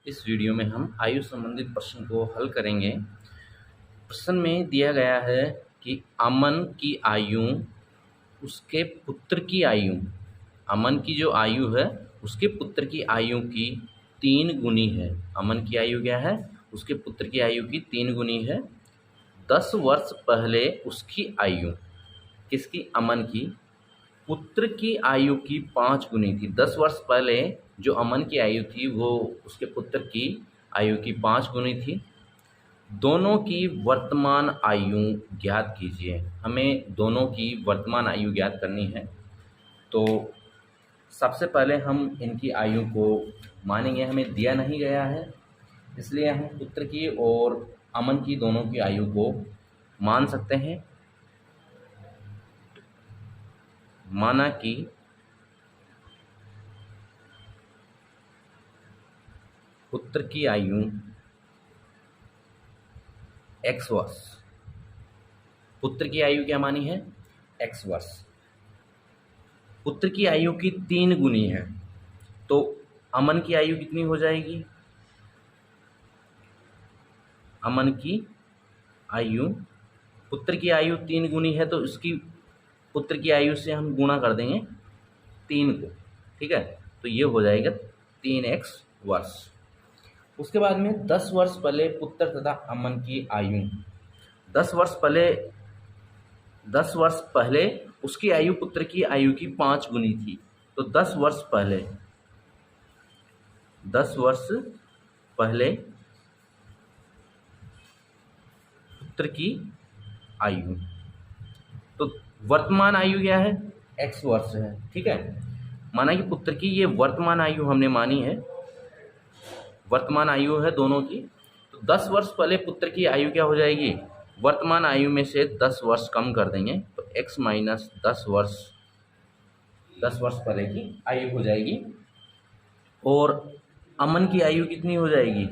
इस वीडियो में हम आयु संबंधित प्रश्न को हल करेंगे। प्रश्न में दिया गया है कि अमन की आयु उसके पुत्र की आयु, अमन की जो आयु है उसके पुत्र की आयु की 3 गुनी है। अमन की आयु क्या है? उसके पुत्र की आयु की 3 गुनी है। 10 वर्ष पहले उसकी आयु, किसकी? अमन की, पुत्र की आयु की 5 गुनी थी। 10 वर्ष पहले जो अमन की आयु थी वो उसके पुत्र की आयु की 5 गुनी थी। दोनों की वर्तमान आयु ज्ञात कीजिए। हमें दोनों की वर्तमान आयु ज्ञात करनी है। तो सबसे पहले हम इनकी आयु को मानेंगे। हमें दिया नहीं गया है, इसलिए हम पुत्र की और अमन की दोनों की आयु को मान सकते हैं। माना कि पुत्र की आयु x वर्ष, पुत्र की आयु क्या मानी है? x वर्ष। पुत्र की आयु की 3 गुनी है, तो अमन की आयु कितनी हो जाएगी? अमन की आयु, पुत्र की आयु 3 गुनी है तो इसकी पुत्र की आयु से हम गुणा कर देंगे 3 को, ठीक है। तो ये हो जाएगा 3x वर्ष। उसके बाद में 10 वर्ष पहले पुत्र तथा अमन की आयु, 10 वर्ष पहले उसकी आयु पुत्र की आयु की 5 गुनी थी। तो 10 वर्ष पहले पुत्र की आयु, तो वर्तमान आयु क्या है? x वर्ष है, ठीक है। माना कि पुत्र की ये वर्तमान आयु हमने मानी है, वर्तमान आयु है दोनों की। तो 10 वर्ष पहले पुत्र की आयु क्या हो जाएगी? वर्तमान आयु में से 10 वर्ष कम कर देंगे तो x माइनस 10 वर्ष, 10 वर्ष पहले की आयु हो जाएगी। और अमन की आयु कितनी हो जाएगी?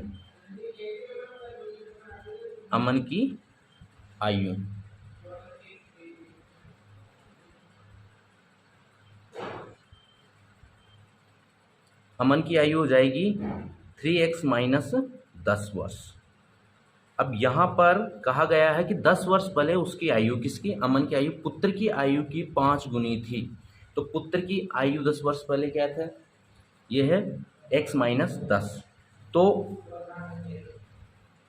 अमन की आयु, अमन की आयु हो जाएगी 3x माइनस 10 वर्ष। अब यहाँ पर कहा गया है कि 10 वर्ष पहले उसकी आयु, किसकी? अमन की आयु पुत्र की आयु की 5 गुनी थी। तो पुत्र की आयु 10 वर्ष पहले क्या था? ये है x माइनस 10। तो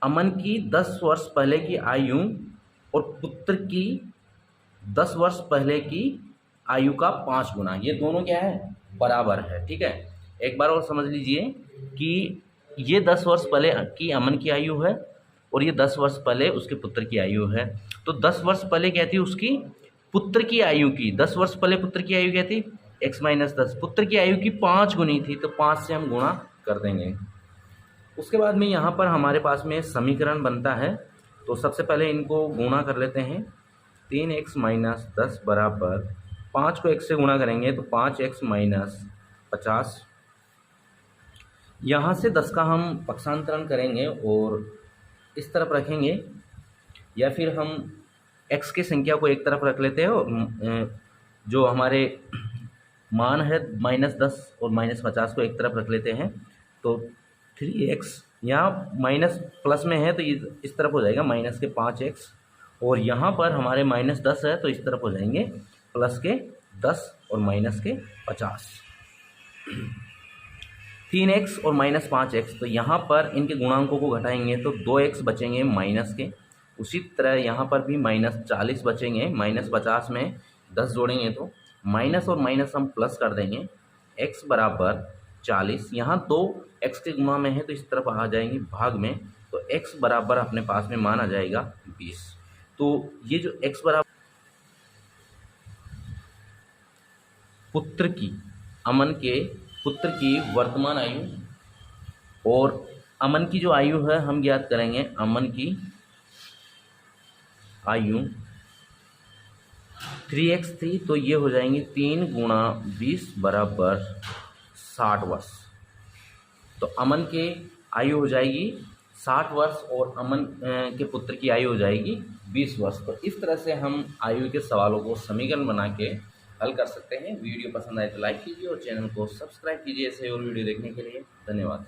अमन की 10 वर्ष पहले की आयु और पुत्र की 10 वर्ष पहले की आयु का 5 गुना, ये दोनों क्या है? बराबर है, ठीक है। एक बार और समझ लीजिए कि ये 10 वर्ष पहले की अमन की आयु है और ये 10 वर्ष पहले उसके पुत्र की आयु है। तो 10 वर्ष पहले क्या थी? उसकी पुत्र की आयु की, 10 वर्ष पहले पुत्र की आयु क्या थी? x minus 10। पुत्र की आयु की 5 गुनी थी, तो 5 से हम गुणा कर देंगे। उसके बाद में यहाँ पर हमारे पास में समीकरण बनता है। तो सबसे पहले इनको गुणा कर लेते हैं। 3x माइनस 10 बराबर 5 को x से गुणा करेंगे तो 5x माइनस 50। यहाँ से 10 का हम पक्षांतरण करेंगे और इस तरफ रखेंगे, या फिर हम x की संख्या को एक तरफ रख लेते हैं और जो हमारे मान है -10 और -50 को एक तरफ रख लेते हैं। तो 3x यहाँ माइनस प्लस में है तो इस तरफ हो जाएगा माइनस के 5x, और यहाँ पर हमारे -10 है तो इस तरफ हो जाएंगे प्लस के 10 और माइनस के 50। 3x और -5x, तो यहाँ पर इनके गुणांकों को घटाएंगे तो 2x बचेंगे माइनस के। उसी तरह यहाँ पर भी -40 बचेंगे, -50 में 10 जोड़ेंगे तो माइनस और माइनस हम प्लस कर देंगे। x बराबर 40, यहाँ 2 x के गुणा में है तो इस तरफ आ जाएंगे भाग में, तो x बराबर अपने पास में मान आ जाएगा 20। तो ये जो x बराबर पुत्र की, अमन के पुत्र की वर्तमान आयु और अमन की जो आयु है हम ज्ञात करेंगे। अमन की आयु 3x थी, तो ये हो जाएंगे 3 गुणा 20 बराबर 60 वर्ष। तो अमन के आयु हो जाएगी 60 वर्ष और अमन के पुत्र की आयु हो जाएगी 20 वर्ष। तो इस तरह से हम आयु के सवालों को समीकरण बना के हल कर सकते हैं। वीडियो पसंद आए तो लाइक कीजिए और चैनल को सब्सक्राइब कीजिए ऐसे और वीडियो देखने के लिए। धन्यवाद।